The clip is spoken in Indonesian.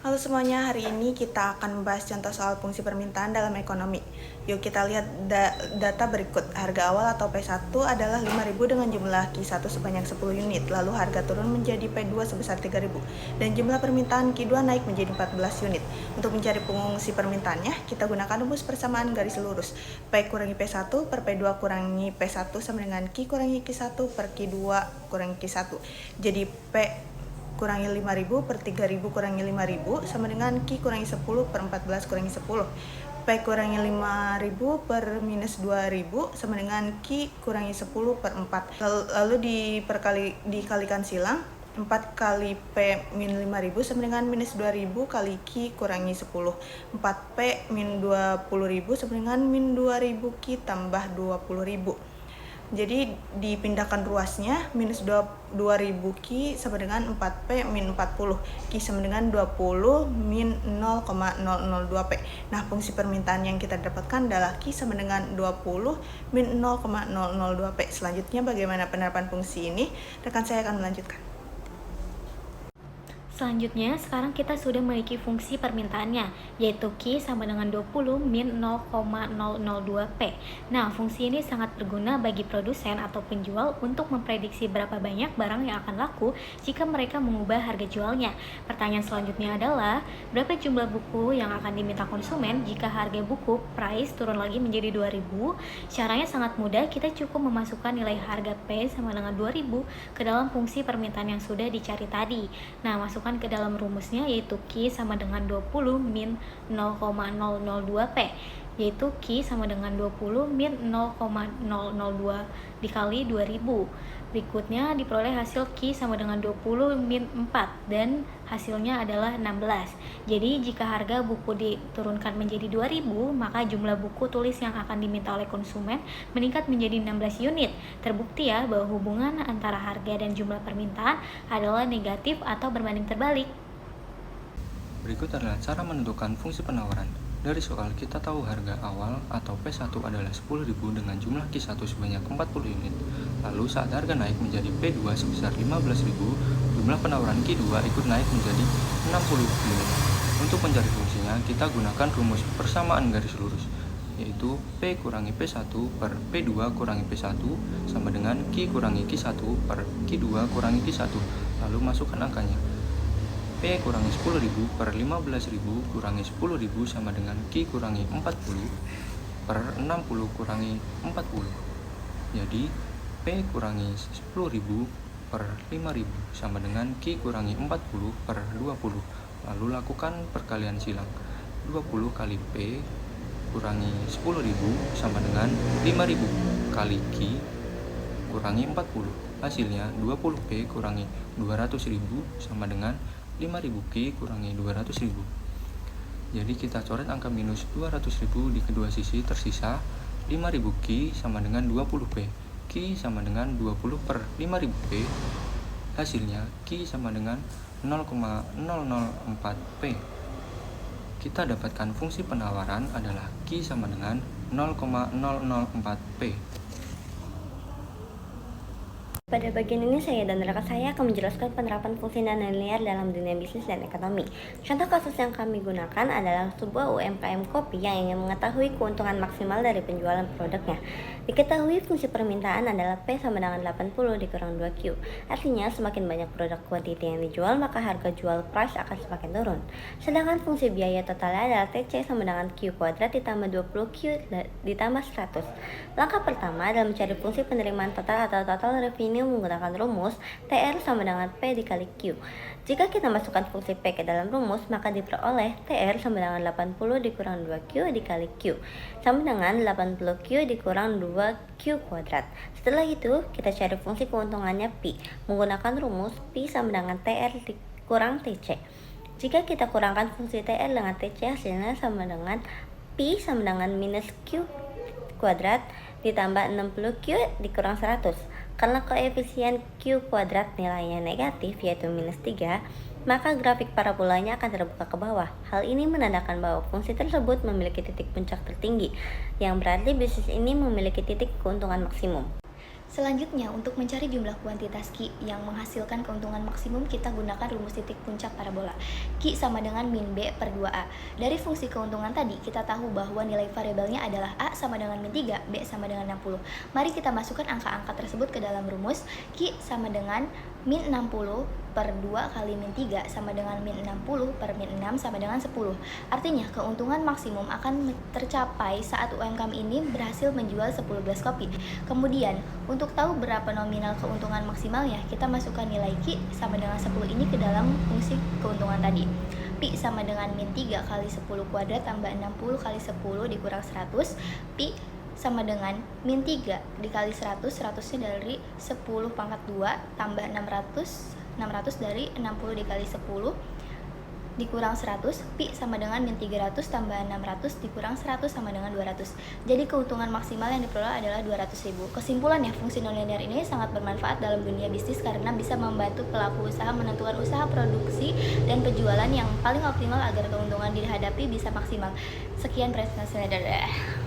Halo semuanya, hari ini kita akan membahas contoh soal fungsi permintaan dalam ekonomi. Yuk kita lihat data berikut. Harga awal atau P1 adalah 5.000 dengan jumlah Q1 sebanyak 10 unit, lalu harga turun menjadi P2 sebesar 3.000, dan jumlah permintaan Q2 naik menjadi 14 unit. Untuk mencari fungsi permintaannya, kita gunakan rumus persamaan garis lurus. P kurangi P1 per P2 kurangi P1 sama dengan Q kurangi Q1 per Q2 kurangi Q1. Jadi P kurangi 5.000 per 3.000 kurangi 5.000 sama dengan Q kurangi 10 per 14 kurangi 10. P kurangi 5.000 per minus 2.000 sama dengan Q kurangi 10 per 4. Lalu dikalikan silang. 4 kali P min 5.000 sama dengan minus 2.000 kali Q kurangi 10. 4P min 20.000 sama dengan min 2.000 Q tambah 20.000. Jadi dipindahkan ruasnya, minus 2.000 Q sama dengan 4P min 40. Q sama dengan 20 min 0,002 P. Nah, fungsi permintaan yang kita dapatkan adalah Q sama dengan 20 min 0,002 P. Selanjutnya bagaimana penerapan fungsi ini? Rekan saya akan melanjutkan. Selanjutnya, sekarang kita sudah memiliki fungsi permintaannya, yaitu Q sama dengan 20 min 0,002 P. Nah, fungsi ini sangat berguna bagi produsen atau penjual untuk memprediksi berapa banyak barang yang akan laku jika mereka mengubah harga jualnya. Pertanyaan selanjutnya adalah, berapa jumlah buku yang akan diminta konsumen jika harga buku price turun lagi menjadi 2.000? Caranya sangat mudah, kita cukup memasukkan nilai harga P sama dengan 2.000 ke dalam fungsi permintaan yang sudah dicari tadi. Nah, masukkan ke dalam rumusnya, yaitu Q sama dengan 20 min 0,002 P, yaitu Q sama dengan 20 min 0,002 dikali 2000. Berikutnya diperoleh hasil Q sama dengan 20 min 4 dan hasilnya adalah 16. Jadi jika harga buku diturunkan menjadi 2.000, maka jumlah buku tulis yang akan diminta oleh konsumen meningkat menjadi 16 unit. Terbukti ya bahwa hubungan antara harga dan jumlah permintaan adalah negatif atau berbanding terbalik. Berikut adalah cara menentukan fungsi penawaran. Dari soal kita tahu harga awal atau P1 adalah 10.000 dengan jumlah Q1 sebanyak 40 unit. Lalu saat harga naik menjadi P2 sebesar 15.000, jumlah penawaran Q2 ikut naik menjadi 60 unit. Untuk mencari fungsinya, kita gunakan rumus persamaan garis lurus, yaitu P kurangi P1 per P2 kurangi P1 sama dengan Q kurangi Q1 per Q2 kurangi Q1. Lalu masukkan angkanya. P kurangi 10.000 per 15.000 kurangi 10.000 sama dengan Q kurangi 40 per 60 kurangi 40. Jadi P kurangi 10.000 per 5.000 sama dengan Q kurangi 40 per 20. Lalu lakukan perkalian silang. 20 kali P kurangi 10.000 sama dengan 5.000 kali Q kurangi 40. Hasilnya 20P kurangi 200.000 sama dengan 5.000 Q kurangi 200.000. Jadi kita coret angka minus 200.000 di kedua sisi, tersisa 5.000 Q sama dengan 20P. Q sama dengan 20 per 5.000 P. Hasilnya Q sama dengan 0,004 P. Kita dapatkan fungsi penawaran adalah Q sama dengan 0,004 P. Pada bagian ini saya dan rekan saya akan menjelaskan penerapan fungsi non-linear dalam dunia bisnis dan ekonomi. Contoh kasus yang kami gunakan adalah sebuah UMKM kopi yang ingin mengetahui keuntungan maksimal dari penjualan produknya. Diketahui fungsi permintaan adalah P sama dengan 80 dikurang 2Q. Artinya semakin banyak produk kuantiti yang dijual, maka harga jual price akan semakin turun. Sedangkan fungsi biaya totalnya adalah TC sama dengan Q kuadrat ditambah 20Q ditambah 100. Langkah pertama adalah mencari fungsi penerimaan total atau total revenue menggunakan rumus TR sama dengan P dikali Q. Jika kita masukkan fungsi P ke dalam rumus, maka diperoleh TR sama dengan 80 dikurang 2Q dikali Q sama dengan 80Q dikurang 2Q kuadrat. Setelah itu, kita cari fungsi keuntungannya P menggunakan rumus P sama dengan TR dikurang TC. Jika kita kurangkan fungsi TR dengan TC, hasilnya sama dengan P sama dengan minus Q kuadrat ditambah 60Q dikurang 100. Karena koefisien Q kuadrat nilainya negatif, yaitu minus 3, maka grafik parabolanya akan terbuka ke bawah. Hal ini menandakan bahwa fungsi tersebut memiliki titik puncak tertinggi, yang berarti bisnis ini memiliki titik keuntungan maksimum. Selanjutnya, untuk mencari jumlah kuantitas Ki yang menghasilkan keuntungan maksimum, kita gunakan rumus titik puncak parabola. Ki sama dengan min B per 2A. Dari fungsi keuntungan tadi, kita tahu bahwa nilai variabelnya adalah A sama dengan min 3, B sama dengan 60. Mari kita masukkan angka-angka tersebut ke dalam rumus. Ki sama dengan min 60 per 2 kali min 3 sama dengan min 60 per min 6 sama dengan 10. Artinya, keuntungan maksimum akan tercapai saat UMKM ini berhasil menjual 10 gelas kopi. Kemudian, untuk tahu berapa nominal keuntungan maksimalnya, kita masukkan nilai Ki sama dengan 10 ini ke dalam fungsi keuntungan tadi. Pi sama dengan min 3 kali 10 kuadrat tambah 60 kali 10 dikurang 100. Pi sama dengan min 3 dikali 100, 100-nya dari 10 pangkat 2 tambah 600 dari 60 dikali 10 dikurang 100. Pi sama dengan min 300 tambah 600 dikurang 100 sama dengan 200. Jadi keuntungan maksimal yang diperoleh adalah 200.000. Kesimpulannya, fungsi nonlinear ini sangat bermanfaat dalam dunia bisnis karena bisa membantu pelaku usaha menentukan usaha produksi dan penjualan yang paling optimal agar keuntungan dihadapi bisa maksimal. Sekian presentasinya.